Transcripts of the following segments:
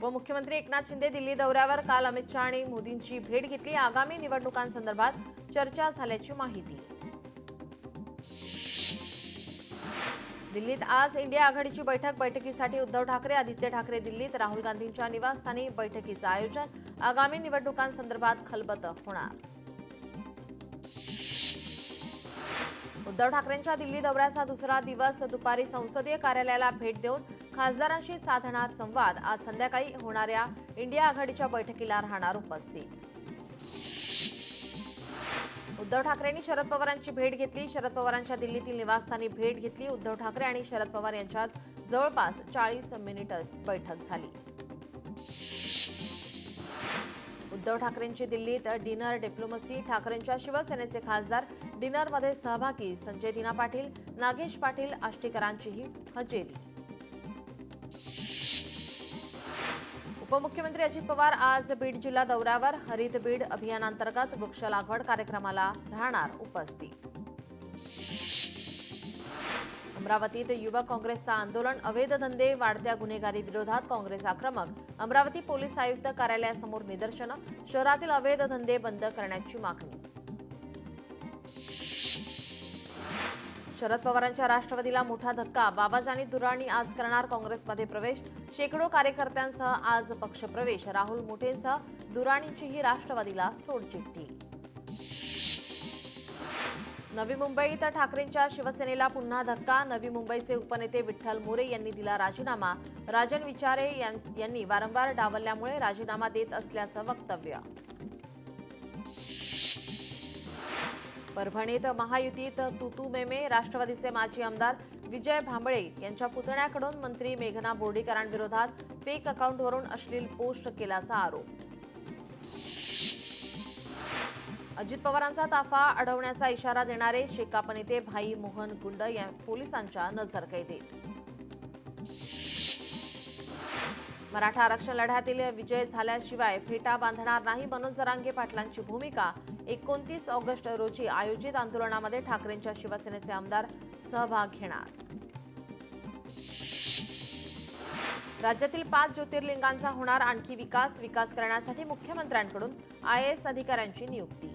उपमुख्यमंत्री एकनाथ शिंदे दिल्ली दौऱ्यावर. काल अमित शहा आणि मोदींची भेट घेतली. आगामी निवडणुकांसंदर्भात चर्चा झाल्याची माहिती. दिल्लीत आज इंडिया आघाडीची बैठक. बैठकीसाठी उद्धव ठाकरे, आदित्य ठाकरे दिल्लीत. राहुल गांधींच्या निवासस्थानी बैठकीचं आयोजन. आगामी निवडणुकांसंदर्भात खलबत होणार. उद्धव ठाकरेंच्या दिल्ली दौऱ्याचा दुसरा दिवस. दुपारी संसदीय कार्यालयाला भेट देऊन खासदारांशी साधणार संवाद. आज संध्याकाळी होणाऱ्या इंडिया आघाडीच्या बैठकीला राहणार उपस्थित. उद्धव ठाकरेंनी शरद पवारांची भेट घेतली. शरद पवारांच्या दिल्लीतील निवासस्थानी भेट घेतली. उद्धव ठाकरे आणि शरद पवार यांच्यात जवळपास 40 मिनिटं बैठक झाली. उद्धव ठाकरेंची दिल्लीत डिनर डिप्लोमसी. ठाकरेंच्या शिवसेनेचे खासदार डिनरमध्ये सहभागी. संजय दिना पाटील, नागेश पाटील आष्टीकरांचीही हजेरी. उपमुख्यमंत्री अजित पवार आज बीड जिल्हा दौऱ्यावर. हरित बीड अभियानांतर्गत वृक्ष लागवड कार्यक्रमाला राहणार उपस्थित. अमरावतीत युवक काँग्रेसचं आंदोलन. अवैध धंदे, वाढत्या गुन्हेगारी विरोधात काँग्रेस आक्रमक. अमरावती पोलीस आयुक्त कार्यालयासमोर निदर्शनं. शहरातील अवैध धंदे बंद करण्याची मागणी. शरद पवारांच्या राष्ट्रवादीला मोठा धक्का. बाबाजानी दुर्राणी आज करणार काँग्रेसमध्ये प्रवेश. शेकडो कार्यकर्त्यांसह आज पक्षप्रवेश. राहुल मोठेंसह दुर्राणींचीही राष्ट्रवादीला सोडचिठ्ठी. नवी मुंबईत ठाकरेंच्या शिवसेनेला पुन्हा धक्का. नवी मुंबईचे उपनेते विठ्ठल मोरे यांनी दिला राजीनामा. राजन विचारे यांनी वारंवार डावलल्यामुळे राजीनामा देत असल्याचं वक्तव्य. परभणीत महायुतीत तूतू मेमे. राष्ट्रवादीचे माजी आमदार विजय भांबळे यांच्या पुतण्याकडून मंत्री मेघना बोर्डीकरांविरोधात फेक अकाउंटवरून अश्लील पोस्ट केल्याचा आरोप. अजित पवारांचा ताफा अडवण्याचा इशारा देणारे शेकाप नेते भाई मोहन गुंड या पोलिसांच्या नजरकैदेत. मराठा आरक्षण लढ्यातील विजय झाल्याशिवाय फेटा बांधणार नाही. मनोज जरांगे पाटलांची भूमिका. 29 ऑगस्ट रोजी आयोजित आंदोलनामध्ये ठाकरेंच्या शिवसेनेचे आमदार सहभाग घेणार. राज्यातील 5 ज्योतिर्लिंगांचा होणार आणखी विकास. विकास करण्यासाठी मुख्यमंत्र्यांकडून IAS अधिकाऱ्यांची नियुक्ती.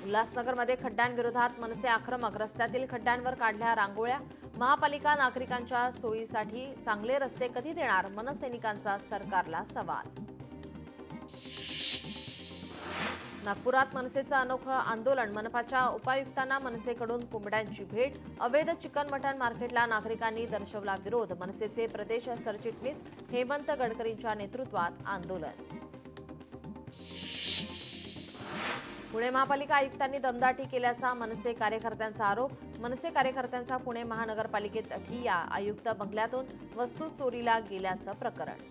उल्हासनगरमध्ये खड्ड्यांविरोधात मनसे आक्रमक. रस्त्यातील खड्ड्यांवर काढल्या रांगोळ्या. महापालिका नागरिकांच्या सोयीसाठी चांगले रस्ते कधी देणार? मनसैनिकांचा सरकारला सवाल. नागपुरात मनसेचं अनोखं आंदोलन. मनपाच्या उपायुक्तांना मनसेकडून कोंबड्यांची भेट. अवैध चिकन मटण मार्केटला नागरिकांनी दर्शवला विरोध. मनसेचे प्रदेश सरचिटणीस हेमंत गडकरींच्या नेतृत्वात आंदोलन. पुणे महापालिका आयुक्तांनी दमदाटी केल्याचा मनसे कार्यकर्त्यांचा आरोप. मनसे कार्यकर्त्यांचा पुणे महानगरपालिकेत ठिय्या. आयुक्त बंगल्यातून वस्तू चोरीला गेल्याचं प्रकरण.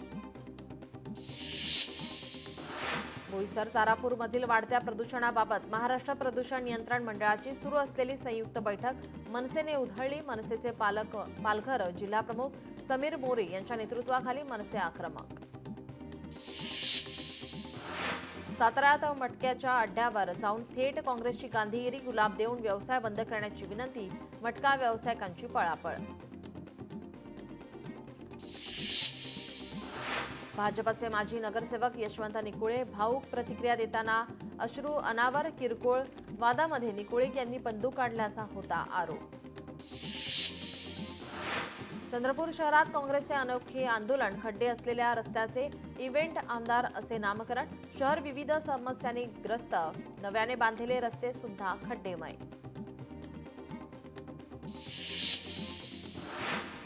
बोईसर तारापूरमधील वाढत्या प्रदूषणाबाबत महाराष्ट्र प्रदूषण नियंत्रण मंडळाची सुरू असलेली संयुक्त बैठक मनसेने उधळली. मनसेचे पालघर जिल्हाप्रमुख समीर मोरे यांच्या नेतृत्वाखाली मनसे आक्रमक. साताऱ्यात मटक्याच्या अड्ड्यावर जाऊन थेट काँग्रेसची गांधीगिरी. गुलाब देऊन व्यवसाय बंद करण्याची विनंती. मटका व्यावसायिकांची पळापळ. भाजपचे माजी नगरसेवक यशवंत निकुळे भाऊक प्रतिक्रिया देताना अश्रू अनावर. किरकोळ वादामध्ये निकुळे यांनी बंदूक काढल्याचा होता आरोप. चंद्रपूर शहरात काँग्रेसचे अनोखे आंदोलन. खड्डे असलेल्या रस्त्याचे इव्हेंट आमदार असे नामकरण. शहर विविध समस्यांनी ग्रस्त. नव्याने बांधलेले रस्ते सुद्धा खड्डेमय.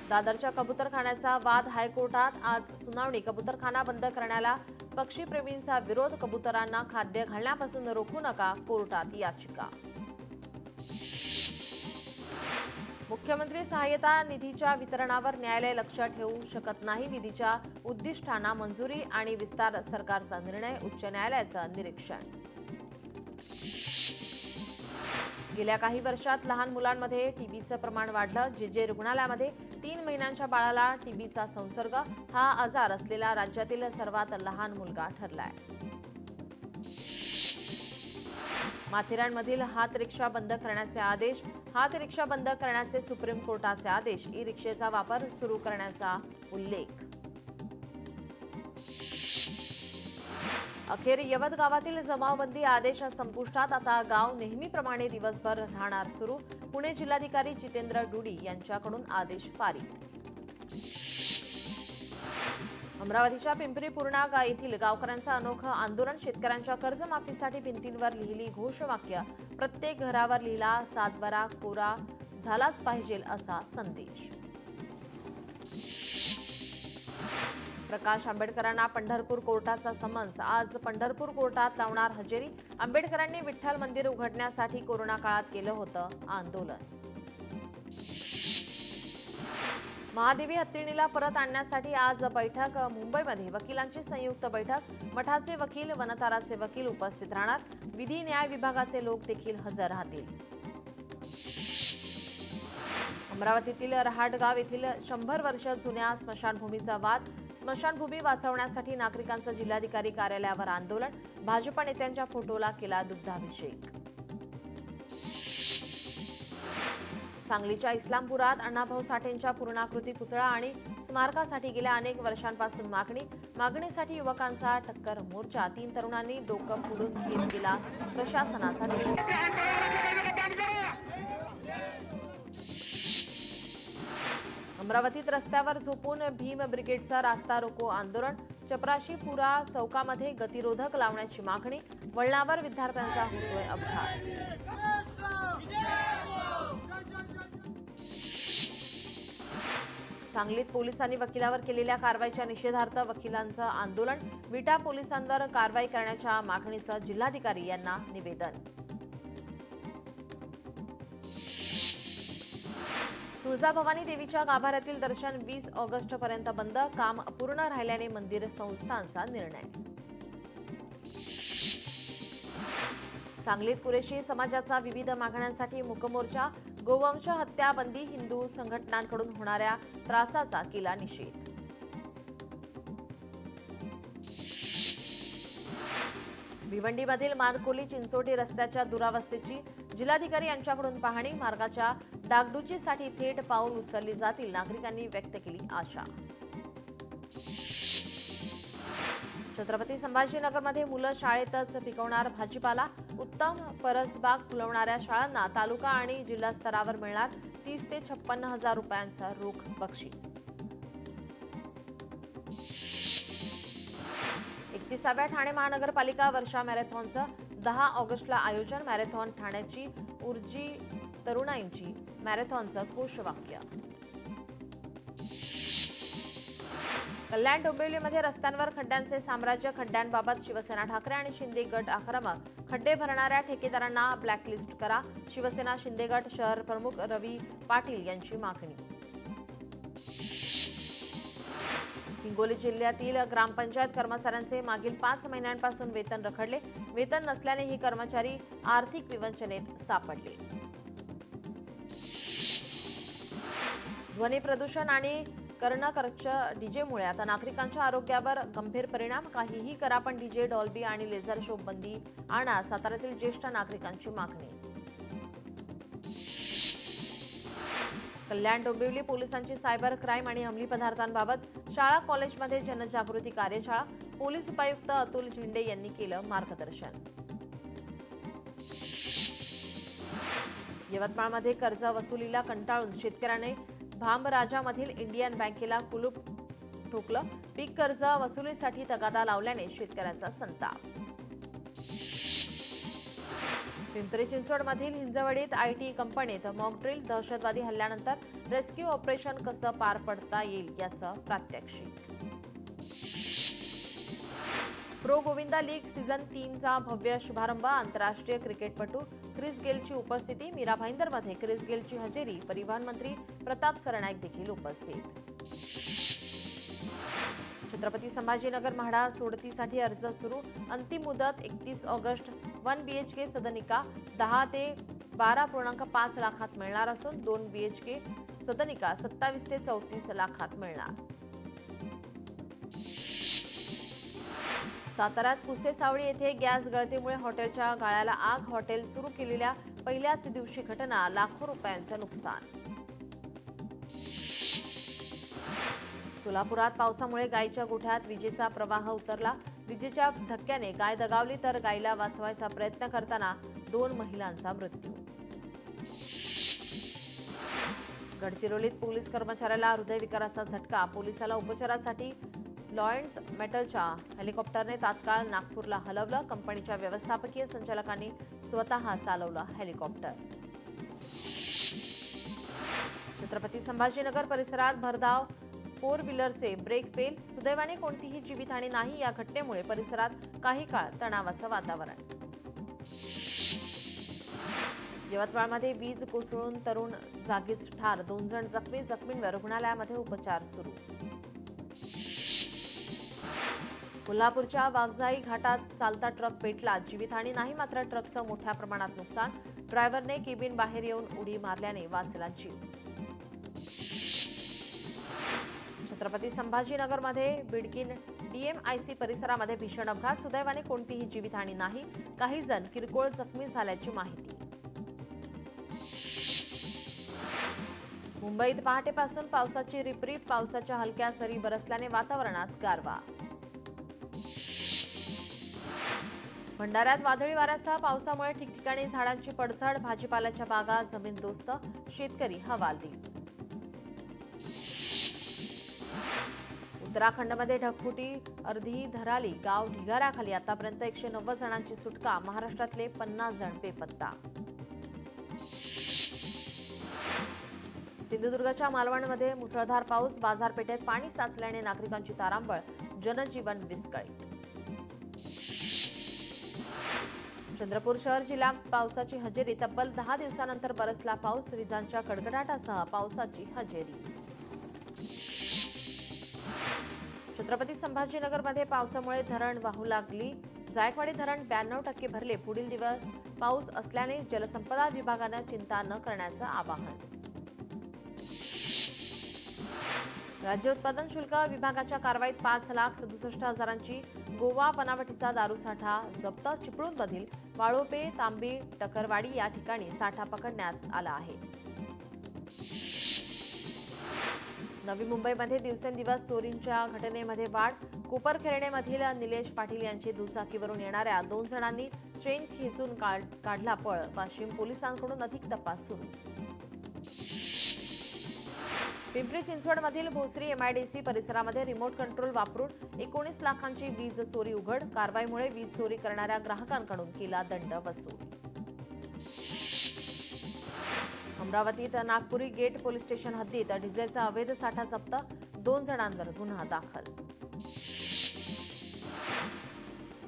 दादरच्या कबूतरखान्याचा वाद हायकोर्टात. आज सुनावणी. कबूतरखाना बंद करण्याला पक्षीप्रेमींचा विरोध. कबुतरांना खाद्य घालण्यापासून रोखू नका. कोर्टात याचिका. मुख्यमंत्री सहाय्यता निधीच्या वितरणावर न्यायालय लक्ष ठेवू शकत नाही. निधीच्या उद्दिष्टांना मंजुरी आणि विस्तार सरकारचा निर्णय. उच्च न्यायालयाचं निरीक्षण. गेल्या काही वर्षात लहान मुलांमध्ये टीबीचं प्रमाण वाढलं. जे रुग्णालयामध्ये 3 महिन्यांच्या बाळाला टीबीचा संसर्ग. हा आजार असलेला राज्यातील सर्वात लहान मुलगा ठरलाय. माथेरानमधील हात रिक्षा बंद करण्याचे आदेश. हात रिक्षा बंद करण्याचे सुप्रीम कोर्टाचे आदेश, ई रिक्षेचा वापर सुरू करण्याचा उल्लेख. अखेर यवत गावातील जमावबंदी आदेश संपुष्टात. आता गाव नेहमीप्रमाणे दिवसभर राहणार सुरू. पुणे जिल्हाधिकारी जितेंद्र डुडी यांच्याकडून आदेश पारित. अमरावतीच्या पिंपरी पूर्णा येथील गावकऱ्यांचं अनोखं आंदोलन. शेतकऱ्यांच्या कर्जमाफीसाठी भिंतींवर लिहिली घोषवाक्य. प्रत्येक घरावर लिहिला सातबारा कोरा झालाच पाहिजे असा संदेश. प्रकाश आंबेडकरांना पंढरपूर कोर्टाचा समन्स. आज पंढरपूर कोर्टात लावणार हजेरी. आंबेडकरांनी विठ्ठल मंदिर उघडण्यासाठी कोरोना काळात केलं होतं आंदोलन. महादेवी हत्तीणीला परत आणण्यासाठी आज बैठक. मुंबईमध्ये वकिलांची संयुक्त बैठक. मठाचे वकील, वनताराचे वकील उपस्थित राहणार. विधी न्याय विभागाचे लोक देखील हजर राहतील. अमरावतीतील रहाटगाव येथील 100 वर्ष जुन्या स्मशानभूमीचा वाद. स्मशानभूमी वाचवण्यासाठी नागरिकांचं जिल्हाधिकारी कार्यालयावर आंदोलन. भाजप नेत्यांच्या फोटोला केला दुग्धाभिषेक. सांगलीच्या इस्लामपुरात अण्णाभाऊ साठेंच्या पूर्णाकृती पुतळा आणि स्मारकासाठी गेल्या अनेक वर्षांपासून मागणीसाठी युवकांचा टक्कर मोर्चा. 3 तरुणांनी डोकं फोडून घेत केला प्रशासनाचा निषेध. अमरावतीत रस्त्यावर झोपून भीम ब्रिगेडचा रास्ता रोको आंदोलन. चपराशीपुरा चौकामध्ये गतिरोधक लावण्याची मागणी. वळणावर विद्यार्थ्यांचा होतोय अपघात. सांगलीत पोलिसांनी वकिलावर केलेल्या कारवाईच्या निषेधार्थ वकिलांचं आंदोलन. विटा पोलिसांवर कारवाई करण्याच्या मागणीचं जिल्हाधिकारी यांना निवेदन. तुळजाभवानी देवीच्या गाभाऱ्यातील दर्शन 20 ऑगस्टपर्यंत बंद. काम अपूर्ण राहिल्याने मंदिर संस्थांचा निर्णय. सांगलीत कुरेशी समाजाचा विविध मागण्यांसाठी मूकमोर्चा. गोवंश हत्या बंदी. हिंदू संघटनांकडून होणाऱ्या त्रासाचा केला निषेध. भिवंडीमधील मानकोली चिंचोटी रस्त्याच्या दुरावस्थेची जिल्हाधिकारी यांच्याकडून पाहणी. मार्गाच्या डागडुजीसाठी थेट पाऊल उचलली जातील, नागरिकांनी व्यक्त केली आशा. छत्रपती संभाजीनगरमध्ये मुलं शाळेतच पिकवणार भाजीपाला. उत्तम परसबाग फुलवणाऱ्या शाळांना तालुका आणि जिल्हा स्तरावर मिळणार 30 ते 56 हजार रुपयांचा रोख बक्षीस. 31व्या ठाणे महानगरपालिका वर्षा मॅरेथॉनचं 10 ऑगस्टला आयोजन. मॅरेथॉन ठाण्याची ऊर्जी तरुणाईंची. मॅरेथॉनचं घोषवाक्य. कल्याण डोंबिवलीमध्ये रस्त्यांवर खड्ड्यांचे साम्राज्य. खड्ड्यांबाबत शिवसेना ठाकरे आणि शिंदे गट आक्रमक. खड्डे भरणाऱ्या ठेकेदारांना ब्लॅकलिस्ट करा. शिवसेना शिंदे गट शहर प्रमुख रवी पाटील यांची मागणी. हिंगोली जिल्ह्यातील ग्रामपंचायत कर्मचाऱ्यांचे मागील 5 महिन्यांपासून वेतन रखडले. वेतन नसल्याने ही कर्मचारी आर्थिक विवंचनेत सापडले. ध्वनी प्रदूषण आणि कर्णकर्कश डीजेमुळे आता नागरिकांच्या आरोग्यावर गंभीर परिणाम. काहीही करा पण डीजे, डॉल्बी आणि लेझर शो बंदी आणा. साताऱ्यातील ज्येष्ठ नागरिकांची मागणी. कल्याण डोंबिवली पोलिसांची सायबर क्राईम आणि अंमली पदार्थांबाबत शाळा कॉलेजमध्ये जनजागृती कार्यशाळा. पोलीस उपायुक्त अतुल झेंडे यांनी केलं मार्गदर्शन. यवतमाळमध्ये कर्ज वसुलीला कंटाळून शेतकऱ्याने भामराजामधील इंडियन बँकेला कुलूप ठोकलं. पीक कर्ज वसुलीसाठी तगादा लावल्याने शेतकऱ्यांचा संताप. पिंपरी चिंचवडमधील हिंजवडीत आयटी कंपनीत मॉकड्रिल. दहशतवादी हल्ल्यानंतर रेस्क्यू ऑपरेशन कसं पार पडता येईल याचं प्रात्यक्षिक. प्रो गोविंदा लीग सीझन 3चा भव्य शुभारंभ. आंतरराष्ट्रीय क्रिकेटपटू क्रिस गेलची उपस्थिती. मीरा भाईंदरमध्ये क्रिस गेलची हजेरी. परिवहन मंत्री प्रताप सरनाईक देखील उपस्थित. छत्रपती संभाजीनगर म्हाडा सोडतीसाठी अर्ज सुरू. अंतिम मुदत 31 ऑगस्ट. 1 BHK सदनिका 10 ते 12.5 लाखात मिळणार असून 2 BHK सदनिका 27 ते 34 लाखात मिळणार. साताऱ्यात कुसेसावळी येथे गॅस गळतीमुळे हॉटेलच्या गाळ्याला आग. हॉटेल सुरू केलेल्या पहिल्याच दिवशी घटना. लाखो रुपयांचं नुकसान. सोलापुरात पावसामुळे गायीच्या गोठ्यात विजेचा प्रवाह उतरला. विजेच्या धक्क्याने गाय दगावली तर गायीला वाचवायचा प्रयत्न करताना 2 महिलांचा मृत्यू. गडचिरोलीत पोलीस कर्मचाऱ्याला हृदयविकाराचा झटका. पोलिसाला उपचारासाठी लॉयन्स मेटलच्या हेलिकॉप्टरने तात्काळ नागपूरला हलवलं. कंपनीच्या व्यवस्थापकीय संचालकांनी स्वतः चालवलं हेलिकॉप्टर. छत्रपती संभाजीनगर परिसरात भरधाव 4 व्हीलरचे ब्रेक फेल. सुदैवाने कोणतीही जीवितहानी नाही. या घटनेमुळे परिसरात काही काळ तणावाचं वातावरण. यवतमाळमध्ये वीज कोसळून तरुण जागीच ठार. 2 जण जखमी. जखमींवर रुग्णालयामध्ये उपचार सुरू. कोल्हापूरच्या वाघजाई घाटात चालता ट्रक पेटला. जीवितहानी नाही, मात्र ट्रकचं मोठ्या प्रमाणात नुकसान. ड्रायव्हरने केबिन बाहेर येऊन उडी मारल्याने वाचला जीव. छत्रपती संभाजीनगरमध्ये बिडकीन DMIC परिसरामध्ये भीषण अपघात. सुदैवाने कोणतीही जीवितहानी नाही. काही जण किरकोळ जखमी झाल्याची माहिती. मुंबईत पहाटेपासून पावसाची रिपरिप. पावसाच्या हलक्या सरी बरसल्याने वातावरणात गारवा. भंडाऱ्यात वादळी वाऱ्यासह पावसामुळे ठिकठिकाणी झाडांची पडझड. भाजीपाल्याच्या बागा जमीनदोस्त. शेतकरी हवालदिल. उत्तराखंडमध्ये ढगफुटी. अर्धी धराली गाव ढिगाऱ्याखाली. आतापर्यंत 190 जणांची सुटका. महाराष्ट्रातले 50 जण बेपत्ता. सिंधुदुर्गच्या मालवणमध्ये मुसळधार पाऊस. बाजारपेठेत पाणी साचल्याने नागरिकांची तारांबळ. जनजीवन विस्कळीत. चंद्रपूर शहर जिल्ह्यात पावसाची हजेरी. तब्बल 10 दिवसानंतर बरसला पाऊस. विजांच्या कडकडाटासह पावसाची हजेरी. छत्रपती संभाजीनगरमध्ये पावसामुळे धरण वाहू लागली. जायकवाडी धरण 92% भरले. पुढील दिवस पाऊस असल्याने जलसंपदा विभागानं चिंता न करण्याचं आवाहन. राज्य उत्पादन शुल्क विभागाच्या कारवाईत 5,67,000ची गोवा बनावटीचा दारूसाठा जप्त. चिपळूणमधील वाळोपे, तांबी, टकरवाडी या ठिकाणी साठा पकडण्यात आला आहे. नवी मुंबईमध्ये दिवसेंदिवस चोरींच्या घटनेमध्ये वाढ. कोपरखेरणेमधील निलेश पाटील यांची दुचाकीवरून येणाऱ्या 2 जणांनी चेन खेचून काढला पळ. वाशिम पोलिसांकडून अधिक तपास सुरू. पिंपरी चिंचवडमधील भोसरी MIDC परिसरामध्ये रिमोट कंट्रोल वापरून 19 लाखांची वीज चोरी उघड. कारवाईमुळे वीज चोरी करणाऱ्या ग्राहकांकडून केला दंड वसूल. अमरावतीत नागपुरी गेट पोलीस स्टेशन हद्दीत डिझेलचा अवैध साठा जप्त. 2 जणांवर गुन्हा दाखल.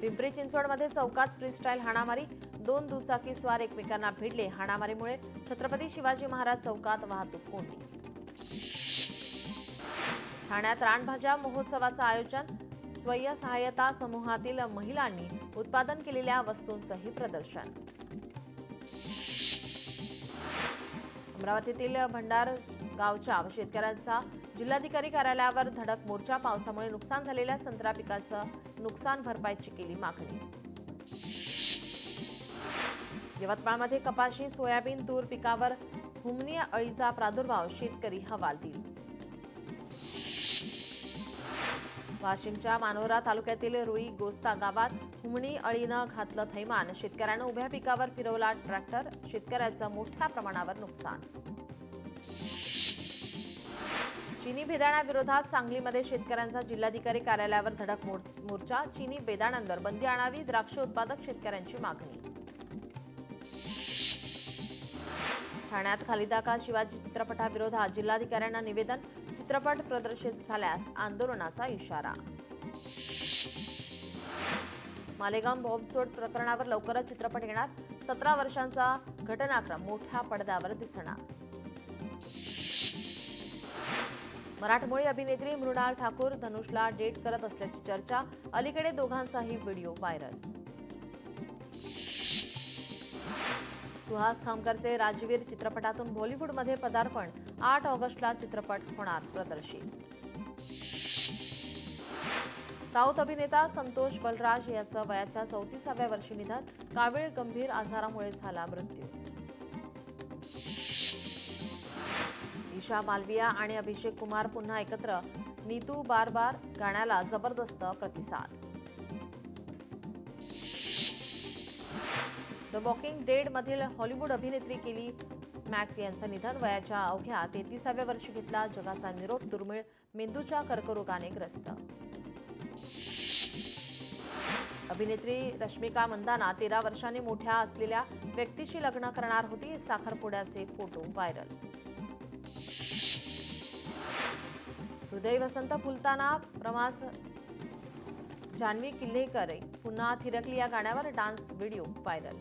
पिंपरी चिंचवडमध्ये चौकात फ्रीस्टाईल हाणामारी. 2 दुचाकी स्वार एकमेकांना भिडले. हाणामारीमुळे छत्रपती शिवाजी महाराज चौकात वाहतूक कोंडी. ठाण्यात रानभाज्या महोत्सवाचं आयोजन. स्वयंसहाय्यता समूहातील महिलांनी उत्पादन केलेल्या वस्तूंचंही प्रदर्शन. अमरावतीतील भंडार गावच्या शेतकऱ्यांचा जिल्हाधिकारी कार्यालयावर धडक मोर्चा. पावसामुळे नुकसान झालेल्या संत्रा पिकाचं नुकसान भरपाईची केली मागणी. यवतमाळमध्ये कपाशी, सोयाबीन, तूर पिकावर हुमणी अळीचा प्रादुर्भाव. शेतकरी हवालदिल. वाशिमच्या मानोरा तालुक्यातील रुई गोस्ता गावात हुमणी अळीनं घातलं थैमान. शेतकऱ्यानं उभ्या पिकावर फिरवला ट्रॅक्टर. शेतकऱ्याचं मोठ्या प्रमाणावर नुकसान. चिनी बेदाण्याविरोधात सांगलीमध्ये शेतकऱ्यांचा जिल्हाधिकारी कार्यालयावर धडक मोर्चा. चिनी बेदाण्यांवर बंदी आणावी. द्राक्ष उत्पादक शेतकऱ्यांची मागणी. ठाण्यात खालिदा शिवाजी चित्रपटाविरोधात जिल्हाधिकाऱ्यांना निवेदन. चित्रपट प्रदर्शित झाल्यास आंदोलनाचा इशारा. मालेगाव बॉम्बस्फोट प्रकरणावर लवकरच चित्रपट येणार. 17 वर्षांचा घटनाक्रम मोठ्या पडद्यावर दिसणार. मराठमोळी अभिनेत्री मृणाल ठाकूर धनुषला डेट करत असल्याची चर्चा. अलीकडे दोघांचाही व्हिडिओ व्हायरल. सुहास खामकरचे राजवीर चित्रपटातून बॉलिवूडमध्ये पदार्पण. 8 ऑगस्टला चित्रपट होणार प्रदर्शित. साऊथ अभिनेता संतोष बलराज याचं वयाच्या 34व्या वर्षी निधन. कावीळ गंभीर आजारामुळे झाला मृत्यू. ईशा मालविया आणि अभिषेक कुमार पुन्हा एकत्र. नीतू बार बार गाण्याला जबरदस्त प्रतिसाद. द वॉकिंग डेड मधील हॉलिवूड अभिनेत्री केली मॅक यांचं निधन. वयाच्या अवघ्या 33व्या वर्षी घेतला जगाचा निरोप. दुर्मिळ मेंदूच्या कर्करोगाने ग्रस्त. अभिनेत्री रश्मिका मंदाना 13 वर्षांनी मोठ्या असलेल्या व्यक्तीशी लग्न करणार होती. साखरपुड्याचे फोटो व्हायरल. हृदय वसंत फुलताना प्रवास. जान्हवी किल्लेकर पुन्हा थिरकली या गाण्यावर डान्स व्हिडिओ व्हायरल.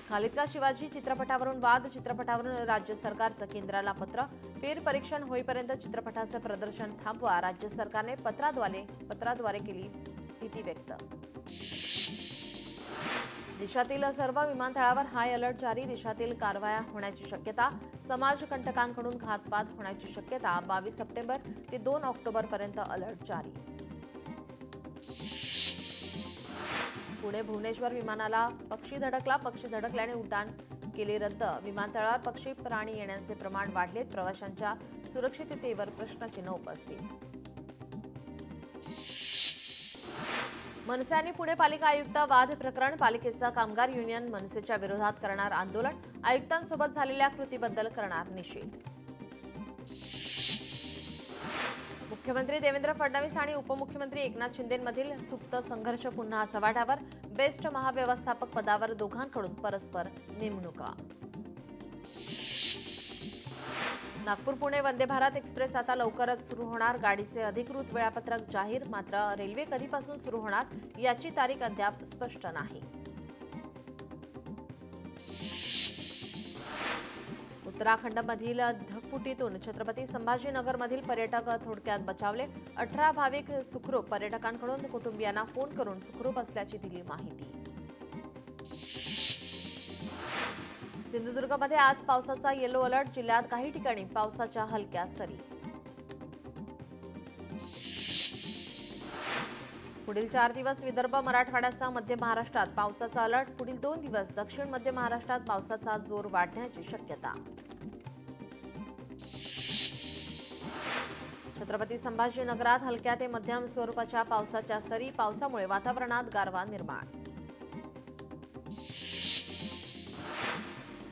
खालिद का शिवाजी चित्रपटावरून वाद. चित्रपटावरून राज्य सरकारचं केंद्राला पत्र. फेरपरीक्षण होईपर्यंत चित्रपटाचं प्रदर्शन थांबवा. राज्य सरकारने पत्राद्वारे केली भीती व्यक्त. देशातील सर्व विमानतळावर हाय अलर्ट जारी. देशातील कारवाया होण्याची शक्यता. समाजकंटकांकडून घातपात होण्याची शक्यता. 22 सप्टेंबर ते 2 ऑक्टोबरपर्यंत अलर्ट जारी. पुणे भुवनेश्वर विमानाला पक्षी धडकला. पक्षी धडकल्याने उड्डाण केले रद्द. विमानतळावर पक्षी प्राणी येण्याचे प्रमाण वाढले. प्रवाशांच्या सुरक्षिततेवर प्रश्नचिन्ह उपस्थित. मनसे आणि पुणे पालिका आयुक्त वाद प्रकरण. पालिकेचा कामगार युनियन मनसेच्या विरोधात करणार आंदोलन. आयुक्तांसोबत झालेल्या कृतीबद्दल करणार निषेध. मुख्यमंत्री देवेंद्र फडणवीस आणि उपमुख्यमंत्री एकनाथ शिंदेंमधील सुप्त संघर्ष पुन्हा चव्हाट्यावर. बेस्ट महाव्यवस्थापक पदावर दोघांकडून परस्पर नेमणुका. नागपूर पुणे वंदे भारत एक्सप्रेस आता लवकरच सुरू होणार. गाडीचे अधिकृत वेळापत्रक जाहीर. मात्र रेल्वे कधीपासून सुरू होणार याची तारीख अद्याप स्पष्ट नाही. उत्तराखंडमधील ढगफुटीतून छत्रपती संभाजीनगरमधील पर्यटक थोडक्यात बचावले. 18 भाविक सुखरूप. पर्यटकांकडून कुटुंबियांना फोन करून सुखरूप असल्याची दिली माहिती. सिंधुदुर्गमध्ये आज पावसाचा येलो अलर्ट. जिल्ह्यात काही ठिकाणी पावसाच्या हलक्या सरी. पुढील 4 दिवस विदर्भ मराठवाड्यासह मध्य महाराष्ट्रात पावसाचा अलर्ट. पुढील 2 दिवस दक्षिण मध्य महाराष्ट्रात पावसाचा जोर वाढण्याची शक्यता. छत्रपती संभाजीनगरात हलक्या ते मध्यम स्वरूपाच्या पावसाच्या सरी. पावसामुळे वातावरणात गारवा निर्माण.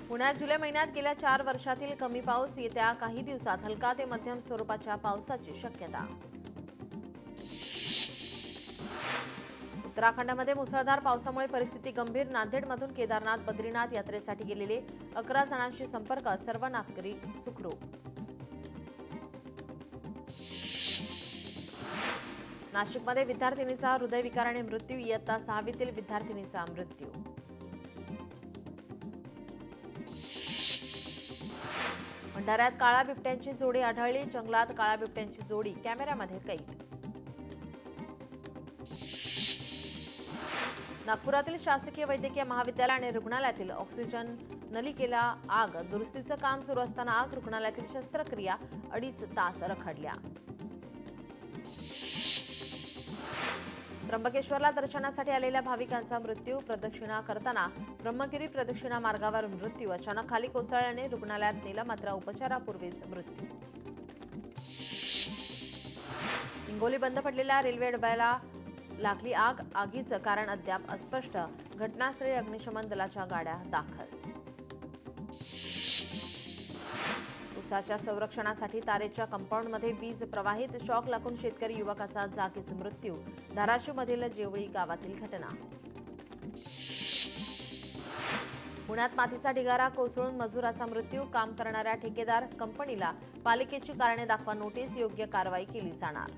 पुण्यात जुलै महिन्यात गेल्या 4 वर्षातील कमी पाऊस. येत्या काही दिवसात हलका ते मध्यम स्वरूपाच्या पावसाची शक्यता. उत्तराखंडमध्ये मुसळधार पावसामुळे परिस्थिती गंभीर. नांदेडमधून केदारनाथ बद्रीनाथ यात्रेसाठी गेलेले 11 जणांशी संपर्क. सर्व नागरिक सुखरूप. नाशिकमध्ये विद्यार्थिनीचा हृदयविकाराने मृत्यू. इयत्ता 6वीतील विद्यार्थिनीचा मृत्यू. भंडाऱ्यात काळ्या बिबट्यांची जोडी आढळली. जंगलात काळ्या बिबट्यांची जोडी कॅमेऱ्यामध्ये कैद. नागपुरातील शासकीय वैद्यकीय महाविद्यालय आणि रुग्णालयातील ऑक्सिजन नलिकेला आग. दुरुस्तीचं काम सुरू असताना आग. रुग्णालयातील शस्त्रक्रिया 2.5 तास रखडल्या. त्र्यंबकेश्वरला दर्शनासाठी आलेल्या भाविकांचा मृत्यू. प्रदक्षिणा करताना ब्रह्मगिरी प्रदक्षिणा मार्गावर मृत्यू. अचानक खाली कोसळल्याने रुग्णालयात नेलं. मात्र उपचारापूर्वीच मृत्यू. हिंगोली बंद पडलेल्या रेल्वे डब्याला लागली आग. आगीचं कारण अद्याप अस्पष्ट. घटनास्थळी अग्निशमन दलाच्या गाड्या दाखल. ऊसाच्या संरक्षणासाठी तारेच्या कंपाऊंडमध्ये वीज प्रवाहित. शॉक लागून शेतकरी युवकाचा जागीच मृत्यू. धाराशिवमधील जेवळी गावातील घटना. पुण्यात मातीचा ढिगारा कोसळून मजुराचा मृत्यू. काम करणाऱ्या ठेकेदार कंपनीला पालिकेची कारणे दाखवा नोटीस. योग्य कारवाई केली जाणार.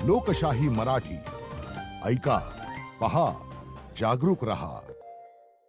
लोकशाही मराठी ऐका, पहा, जागरूक रहा.